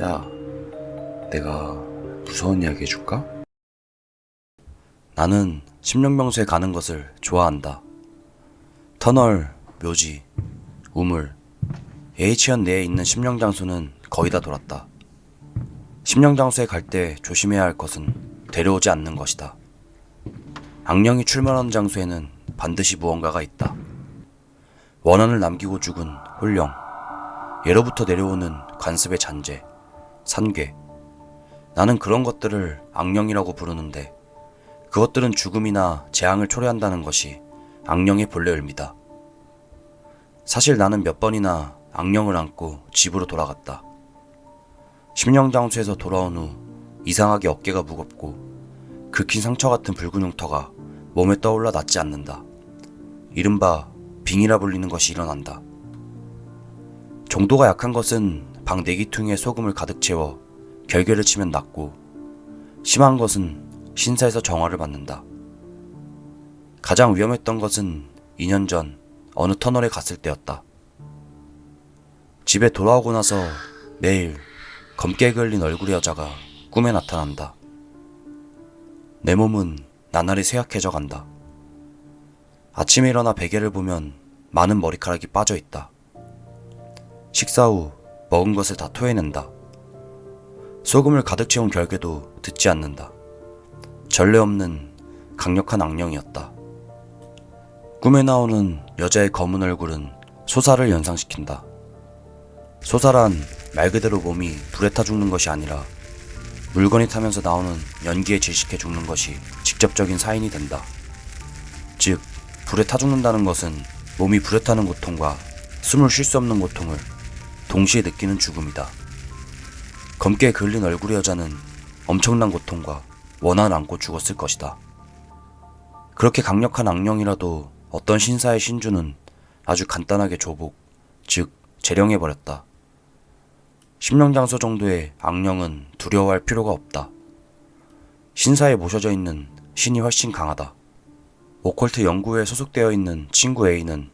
야, 내가 무서운 이야기 해줄까? 나는 심령명소에 가는 것을 좋아한다. 터널, 묘지, 우물, H현 내에 있는 심령장소는 거의 다 돌았다. 심령장소에 갈 때 조심해야 할 것은 데려오지 않는 것이다. 악령이 출몰하는 장소에는 반드시 무언가가 있다. 원한을 남기고 죽은 홀령, 예로부터 내려오는 관습의 잔재, 산괴. 나는 그런 것들을 악령이라고 부르는데 그것들은 죽음이나 재앙을 초래한다는 것이 악령의 본래 의미다. 사실 나는 몇 번이나 악령을 안고 집으로 돌아갔다. 심령장소에서 돌아온 후 이상하게 어깨가 무겁고 긁힌 상처 같은 붉은 흉터가 몸에 떠올라 낫지 않는다. 이른바 빙이라 불리는 것이 일어난다. 정도가 약한 것은 방 내기퉁이에 소금을 가득 채워 결계를 치면 낫고, 심한 것은 신사에서 정화를 받는다. 가장 위험했던 것은 2년 전 어느 터널에 갔을 때였다. 집에 돌아오고 나서 매일 검게 그을린 얼굴의 여자가 꿈에 나타난다. 내 몸은 나날이 쇠약해져 간다. 아침에 일어나 베개를 보면 많은 머리카락이 빠져 있다. 식사 후 먹은 것을 다 토해낸다. 소금을 가득 채운 결계도 듣지 않는다. 전례 없는 강력한 악령이었다. 꿈에 나오는 여자의 검은 얼굴은 소사를 연상시킨다. 소사란 말 그대로 몸이 불에 타 죽는 것이 아니라 물건이 타면서 나오는 연기에 질식해 죽는 것이 직접적인 사인이 된다. 즉, 불에 타 죽는다는 것은 몸이 불에 타는 고통과 숨을 쉴 수 없는 고통을 동시에 느끼는 죽음이다. 검게 그을린 얼굴의 여자는 엄청난 고통과 원한을 안고 죽었을 것이다. 그렇게 강력한 악령이라도 어떤 신사의 신주는 아주 간단하게 조복, 즉 재령해버렸다. 심령장소 정도의 악령은 두려워할 필요가 없다. 신사에 모셔져 있는 신이 훨씬 강하다. 오컬트 연구회에 소속되어 있는 친구 A는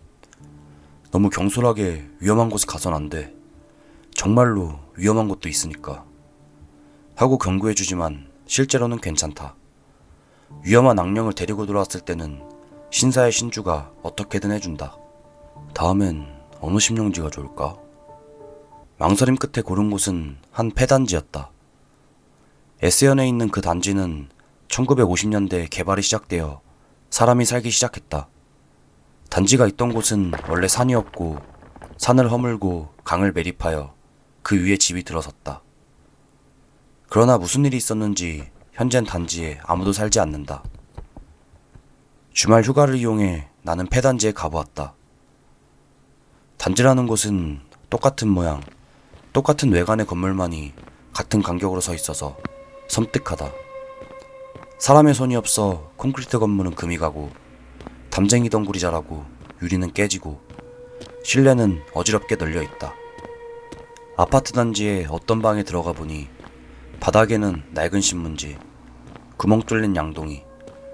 너무 경솔하게 위험한 곳에 가선 안 돼. 정말로 위험한 곳도 있으니까. 하고 경고해주지만 실제로는 괜찮다. 위험한 악령을 데리고 들어왔을 때는 신사의 신주가 어떻게든 해준다. 다음엔 어느 심령지가 좋을까? 망설임 끝에 고른 곳은 한 폐단지였다. S현에 있는 그 단지는 1950년대에 개발이 시작되어 사람이 살기 시작했다. 단지가 있던 곳은 원래 산이었고 산을 허물고 강을 매립하여 그 위에 집이 들어섰다. 그러나 무슨 일이 있었는지 현재는 단지에 아무도 살지 않는다. 주말 휴가를 이용해 나는 폐단지에 가보았다. 단지라는 곳은 똑같은 모양, 똑같은 외관의 건물만이 같은 간격으로 서 있어서 섬뜩하다. 사람의 손이 없어 콘크리트 건물은 금이 가고 담쟁이 덩굴이 자라고 유리는 깨지고 실내는 어지럽게 널려 있다. 아파트 단지의 어떤 방에 들어가 보니 바닥에는 낡은 신문지, 구멍 뚫린 양동이,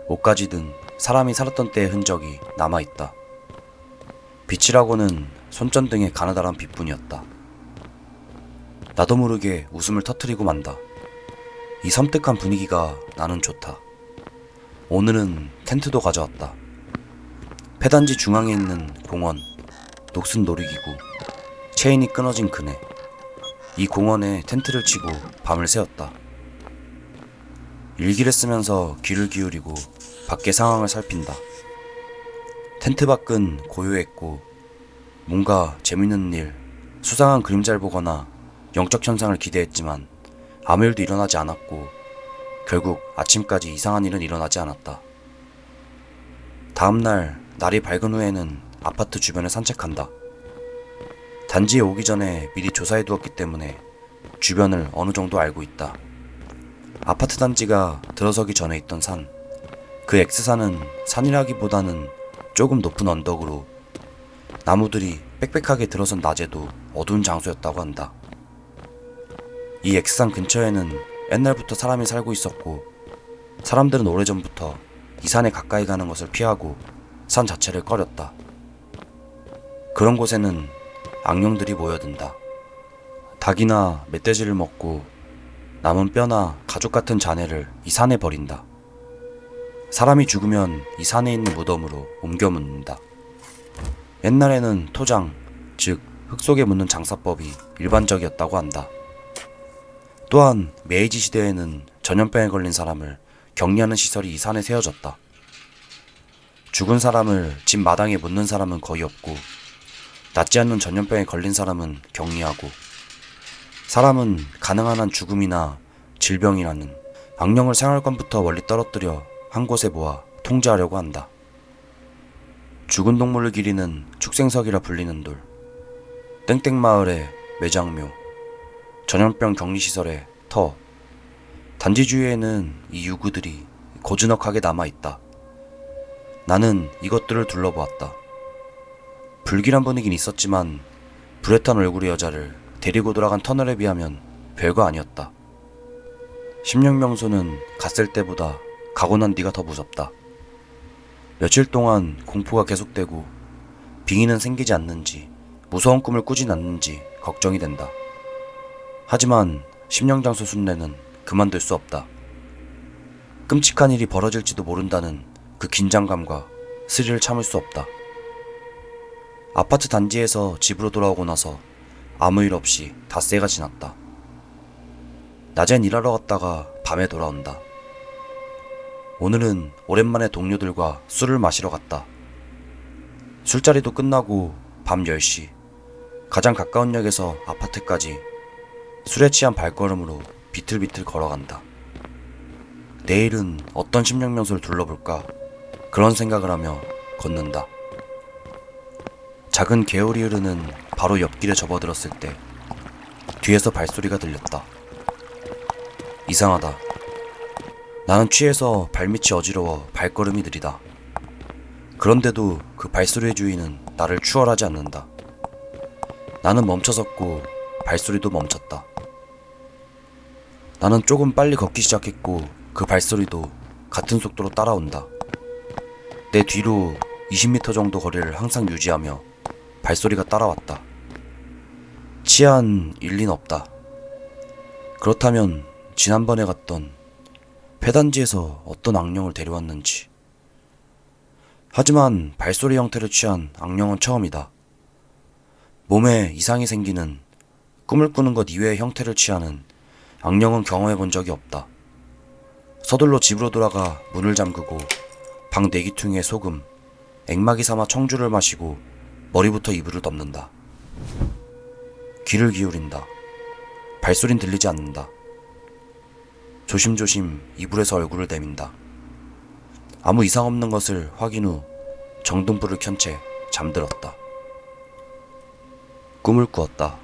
옷가지 등 사람이 살았던 때의 흔적이 남아있다. 빛이라고는 손전등의 가느다란 빛뿐이었다. 나도 모르게 웃음을 터뜨리고 만다. 이 섬뜩한 분위기가 나는 좋다. 오늘은 텐트도 가져왔다. 폐단지 중앙에 있는 공원, 녹슨 놀이기구, 체인이 끊어진 그네. 이 공원에 텐트를 치고 밤을 새웠다. 일기를 쓰면서 귀를 기울이고 밖의 상황을 살핀다. 텐트 밖은 고요했고 뭔가 재밌는 일, 수상한 그림자를 보거나 영적 현상을 기대했지만 아무 일도 일어나지 않았고 결국 아침까지 이상한 일은 일어나지 않았다. 다음날 날이 밝은 후에는 아파트 주변을 산책한다. 단지에 오기 전에 미리 조사해 두었기 때문에 주변을 어느 정도 알고 있다. 아파트 단지가 들어서기 전에 있던 산, 그 X산은 산이라기보다는 조금 높은 언덕으로 나무들이 빽빽하게 들어선 낮에도 어두운 장소였다고 한다. 이 X산 근처에는 옛날부터 사람이 살고 있었고 사람들은 오래전부터 이 산에 가까이 가는 것을 피하고 산 자체를 꺼렸다. 그런 곳에는 악령들이 모여든다. 닭이나 멧돼지를 먹고 남은 뼈나 가죽 같은 잔해를 이 산에 버린다. 사람이 죽으면 이 산에 있는 무덤으로 옮겨 묻는다. 옛날에는 토장, 즉 흙 속에 묻는 장사법이 일반적이었다고 한다. 또한 메이지 시대에는 전염병에 걸린 사람을 격리하는 시설이 이 산에 세워졌다. 죽은 사람을 집 마당에 묻는 사람은 거의 없고 낫지 않는 전염병에 걸린 사람은 격리하고 사람은 가능한 한 죽음이나 질병이라는 악령을 생활권부터 멀리 떨어뜨려 한 곳에 모아 통제하려고 한다. 죽은 동물을 기리는 축생석이라 불리는 돌, 땡땡마을의 매장묘, 전염병 격리시설의 터, 단지 주위에는 이 유구들이 고즈넉하게 남아있다. 나는 이것들을 둘러보았다. 불길한 분위긴 있었지만 불에 탄 얼굴의 여자를 데리고 돌아간 터널에 비하면 별거 아니었다. 심령명소는 갔을 때보다 가고 난 뒤가 더 무섭다. 며칠 동안 공포가 계속되고 빙의는 생기지 않는지 무서운 꿈을 꾸진 않는지 걱정이 된다. 하지만 심령장소 순례는 그만둘 수 없다. 끔찍한 일이 벌어질지도 모른다는 그 긴장감과 스릴을 참을 수 없다. 아파트 단지에서 집으로 돌아오고 나서 아무 일 없이 닷새가 지났다. 낮엔 일하러 갔다가 밤에 돌아온다. 오늘은 오랜만에 동료들과 술을 마시러 갔다. 술자리도 끝나고 밤 10시 가장 가까운 역에서 아파트까지 술에 취한 발걸음으로 비틀비틀 걸어간다. 내일은 어떤 심령명소를 둘러볼까 그런 생각을 하며 걷는다. 작은 개울이 흐르는 바로 옆길에 접어들었을 때 뒤에서 발소리가 들렸다. 이상하다. 나는 취해서 발밑이 어지러워 발걸음이 느리다. 그런데도 그 발소리의 주인은 나를 추월하지 않는다. 나는 멈춰섰고 발소리도 멈췄다. 나는 조금 빨리 걷기 시작했고 그 발소리도 같은 속도로 따라온다. 내 뒤로 20m 정도 거리를 항상 유지하며 발소리가 따라왔다. 취한 일리는 없다. 그렇다면 지난번에 갔던 폐단지에서 어떤 악령을 데려왔는지. 하지만 발소리 형태를 취한 악령은 처음이다. 몸에 이상이 생기는 꿈을 꾸는 것 이외의 형태를 취하는 악령은 경험해 본 적이 없다. 서둘러 집으로 돌아가 문을 잠그고 방 내기퉁이에 소금, 액마기 삼아 청주를 마시고 머리부터 이불을 덮는다. 귀를 기울인다. 발소린 들리지 않는다. 조심조심 이불에서 얼굴을 내민다. 아무 이상 없는 것을 확인 후 정등불을 켠 채 잠들었다. 꿈을 꾸었다.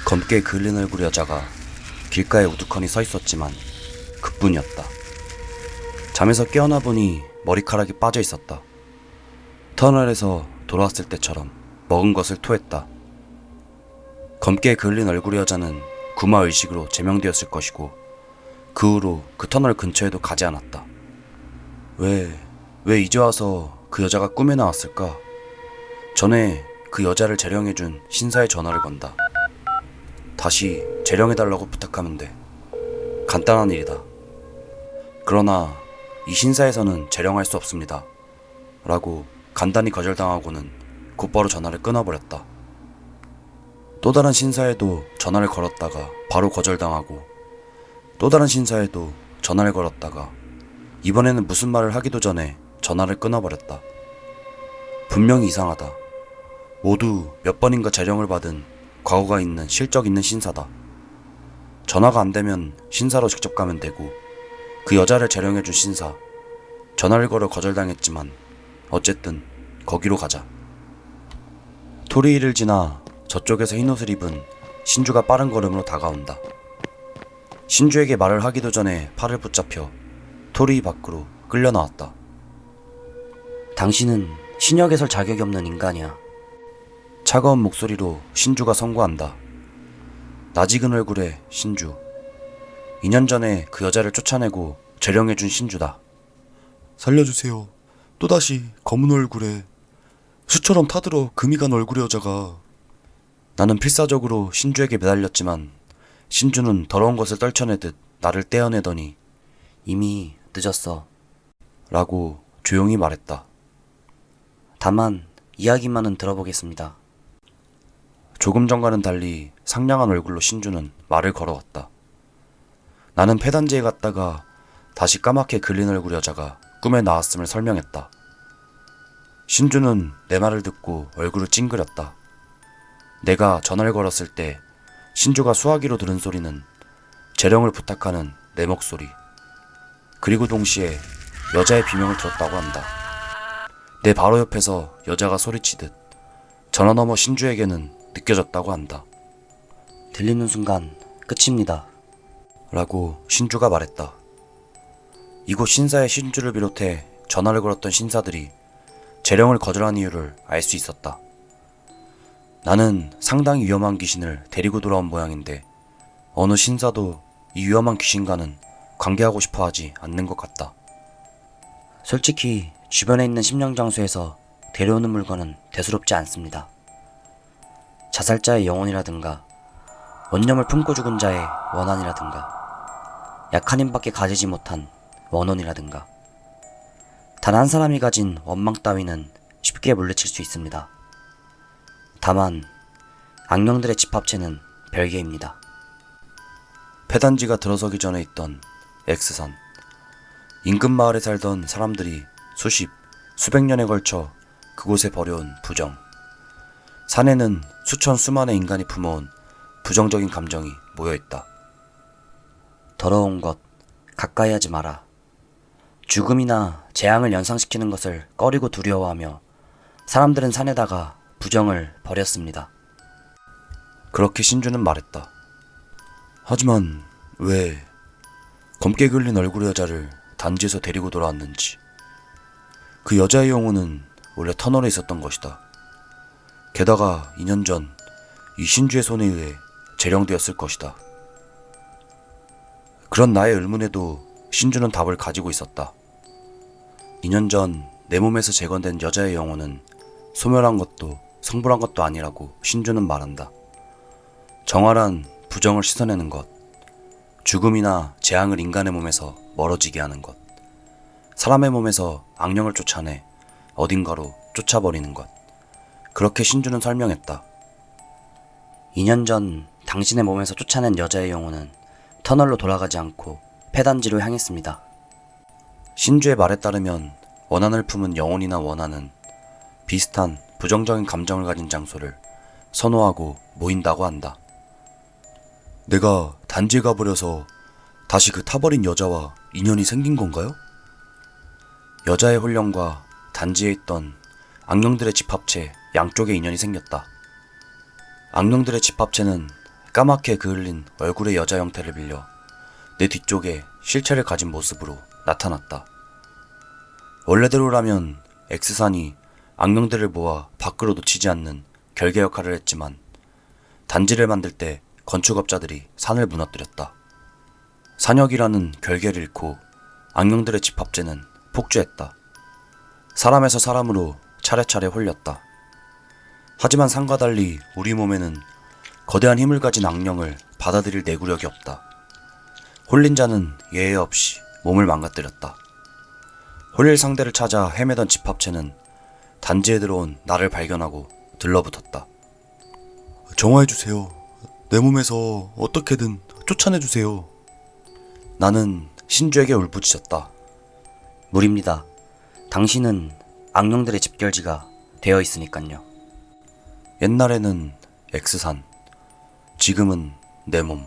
검게 그을린 얼굴의 여자가 길가에 우두커니 서 있었지만 그뿐이었다. 잠에서 깨어나 보니 머리카락이 빠져 있었다. 터널에서 돌아왔을 때처럼 먹은 것을 토했다. 검게 그을린 얼굴의 여자는 구마의식으로 제명되었을 것이고 그 후로 그 터널 근처에도 가지 않았다. 왜 이제 와서 그 여자가 꿈에 나왔을까? 전에 그 여자를 재령해준 신사에 전화를 건다. 다시 재령해달라고 부탁하면 돼. 간단한 일이다. 그러나 이 신사에서는 재령할 수 없습니다. 라고 간단히 거절당하고는 곧바로 전화를 끊어버렸다. 또 다른 신사에도 전화를 걸었다가 바로 거절당하고 또 다른 신사에도 전화를 걸었다가 이번에는 무슨 말을 하기도 전에 전화를 끊어버렸다. 분명히 이상하다. 모두 몇 번인가 재령을 받은 과거가 있는 실적 있는 신사다. 전화가 안 되면 신사로 직접 가면 되고 그 여자를 재령해준 신사 전화를 걸어 거절당했지만 어쨌든 거기로 가자. 토리일을 지나 저쪽에서 흰옷을 입은 신주가 빠른 걸음으로 다가온다. 신주에게 말을 하기도 전에 팔을 붙잡혀 토리 밖으로 끌려 나왔다. 당신은 신역에 설 자격이 없는 인간이야. 차가운 목소리로 신주가 선고한다. 낯익은 얼굴의 신주. 2년 전에 그 여자를 쫓아내고 재령해준 신주다. 살려주세요. 또다시 검은 얼굴에 수처럼 타들어 금이 간 얼굴의 여자가. 나는 필사적으로 신주에게 매달렸지만 신주는 더러운 것을 떨쳐내듯 나를 떼어내더니 이미 늦었어. 라고 조용히 말했다. 다만 이야기만은 들어보겠습니다. 조금 전과는 달리 상냥한 얼굴로 신주는 말을 걸어왔다. 나는 폐단지에 갔다가 다시 까맣게 그린 얼굴 여자가 꿈에 나왔음을 설명했다. 신주는 내 말을 듣고 얼굴을 찡그렸다. 내가 전화를 걸었을 때 신주가 수화기로 들은 소리는 재령을 부탁하는 내 목소리, 그리고 동시에 여자의 비명을 들었다고 한다. 내 바로 옆에서 여자가 소리치듯 전화 너머 신주에게는 느껴졌다고 한다. 들리는 순간 끝입니다. 라고 신주가 말했다. 이곳 신사의 신주를 비롯해 전화를 걸었던 신사들이 재령을 거절한 이유를 알 수 있었다. 나는 상당히 위험한 귀신을 데리고 돌아온 모양인데 어느 신사도 이 위험한 귀신과는 관계하고 싶어 하지 않는 것 같다. 솔직히 주변에 있는 심령장소에서 데려오는 물건은 대수롭지 않습니다. 자살자의 영혼이라든가 원념을 품고 죽은 자의 원한이라든가 약한 힘밖에 가지지 못한 원혼이라든가 단 한 사람이 가진 원망 따위는 쉽게 물리칠 수 있습니다. 다만 악령들의 집합체는 별개입니다. 폐단지가 들어서기 전에 있던 X산. 인근 마을에 살던 사람들이 수백 년에 걸쳐 그곳에 버려온 부정. 산에는 수천수만의 인간이 품어온 부정적인 감정이 모여있다. 더러운 것 가까이 하지 마라. 죽음이나 재앙을 연상시키는 것을 꺼리고 두려워하며 사람들은 산에다가 부정을 버렸습니다. 그렇게 신주는 말했다. 하지만 왜 검게 그린 얼굴의 여자를 단지에서 데리고 돌아왔는지. 그 여자의 영혼은 원래 터널에 있었던 것이다. 게다가 2년 전 이 신주의 손에 의해 재령되었을 것이다. 그런 나의 의문에도 신주는 답을 가지고 있었다. 2년 전 내 몸에서 재건된 여자의 영혼은 소멸한 것도 성불한 것도 아니라고 신주는 말한다. 정화란 부정을 씻어내는 것, 죽음이나 재앙을 인간의 몸에서 멀어지게 하는 것, 사람의 몸에서 악령을 쫓아내 어딘가로 쫓아버리는 것. 그렇게 신주는 설명했다. 2년 전 당신의 몸에서 쫓아낸 여자의 영혼은 터널로 돌아가지 않고 폐단지로 향했습니다. 신주의 말에 따르면 원한을 품은 영혼이나 원한은 비슷한 부정적인 감정을 가진 장소를 선호하고 모인다고 한다. 내가 단지에 가버려서 다시 그 타버린 여자와 인연이 생긴 건가요? 여자의 혼령과 단지에 있던 악령들의 집합체 양쪽에 인연이 생겼다. 악령들의 집합체는 까맣게 그을린 얼굴의 여자 형태를 빌려 내 뒤쪽에 실체를 가진 모습으로 나타났다. 원래대로라면 X산이 악령들을 모아 밖으로 놓치지 않는 결계 역할을 했지만 단지를 만들 때 건축업자들이 산을 무너뜨렸다. 산역이라는 결계를 잃고 악령들의 집합체는 폭주했다. 사람에서 사람으로 차례차례 홀렸다. 하지만 산과 달리 우리 몸에는 거대한 힘을 가진 악령을 받아들일 내구력이 없다. 홀린 자는 예외 없이 몸을 망가뜨렸다. 홀릴 상대를 찾아 헤매던 집합체는 단지에 들어온 나를 발견하고 들러붙었다. 정화해주세요. 내 몸에서 어떻게든 쫓아내주세요. 나는 신주에게 울부짖었다. 무리입니다. 당신은 악령들의 집결지가 되어 있으니깐요. 옛날에는 X산, 지금은 내 몸.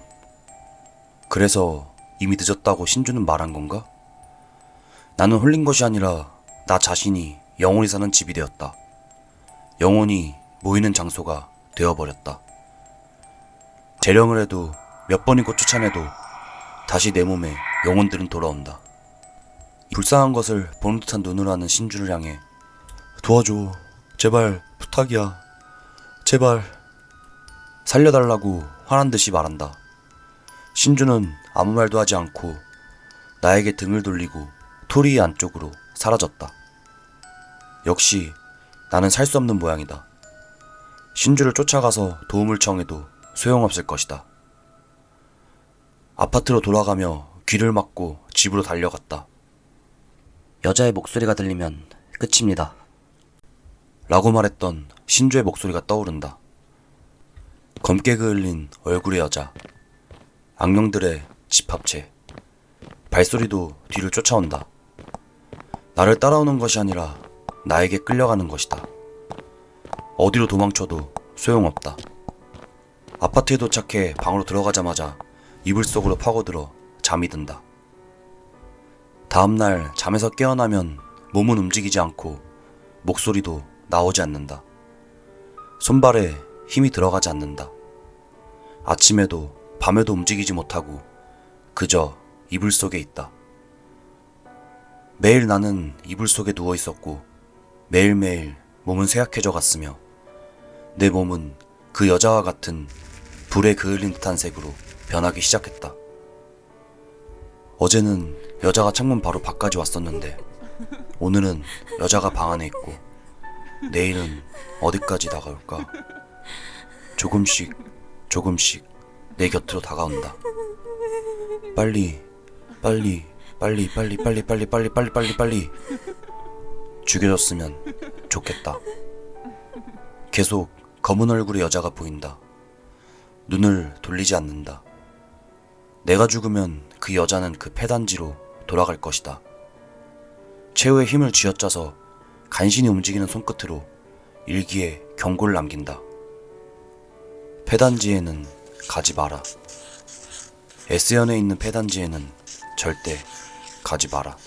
그래서 이미 늦었다고 신주는 말한 건가? 나는 홀린 것이 아니라 나 자신이 영혼이 사는 집이 되었다. 영혼이 모이는 장소가 되어버렸다. 재령을 해도 몇 번이고 쫓아내도 다시 내 몸에 영혼들은 돌아온다. 불쌍한 것을 보는 듯한 눈으로 하는 신주를 향해 도와줘. 제발 부탁이야. 제발. 살려달라고 화난 듯이 말한다. 신주는 아무 말도 하지 않고 나에게 등을 돌리고 토리의 안쪽으로 사라졌다. 역시 나는 살 수 없는 모양이다. 신주를 쫓아가서 도움을 청해도 소용없을 것이다. 아파트로 돌아가며 귀를 막고 집으로 달려갔다. 여자의 목소리가 들리면 끝입니다. 라고 말했던 신주의 목소리가 떠오른다. 검게 그을린 얼굴의 여자, 악령들의 집합체, 발소리도 뒤를 쫓아온다. 나를 따라오는 것이 아니라 나에게 끌려가는 것이다. 어디로 도망쳐도 소용없다. 아파트에 도착해 방으로 들어가자마자 이불 속으로 파고들어 잠이 든다. 다음날 잠에서 깨어나면 몸은 움직이지 않고 목소리도 나오지 않는다. 손발에 힘이 들어가지 않는다. 아침에도 밤에도 움직이지 못하고 그저 이불 속에 있다. 매일 나는 이불 속에 누워 있었고 매일매일 몸은 쇠약해져 갔으며 내 몸은 그 여자와 같은 불에 그을린 듯한 색으로 변하기 시작했다. 어제는 여자가 창문 바로 밖까지 왔었는데 오늘은 여자가 방 안에 있고 내일은 어디까지 다가올까? 조금씩 조금씩 내 곁으로 다가온다. 빨리 빨리 빨리 빨리 빨리 빨리 빨리 빨리 빨리 빨리 죽여줬으면 좋겠다. 계속 검은 얼굴의 여자가 보인다. 눈을 돌리지 않는다. 내가 죽으면 그 여자는 그 폐단지로 돌아갈 것이다. 최후의 힘을 쥐어짜서 간신히 움직이는 손끝으로 일기에 경고를 남긴다. 폐단지에는 가지 마라. S연에 있는 폐단지에는 절대 가지 마라.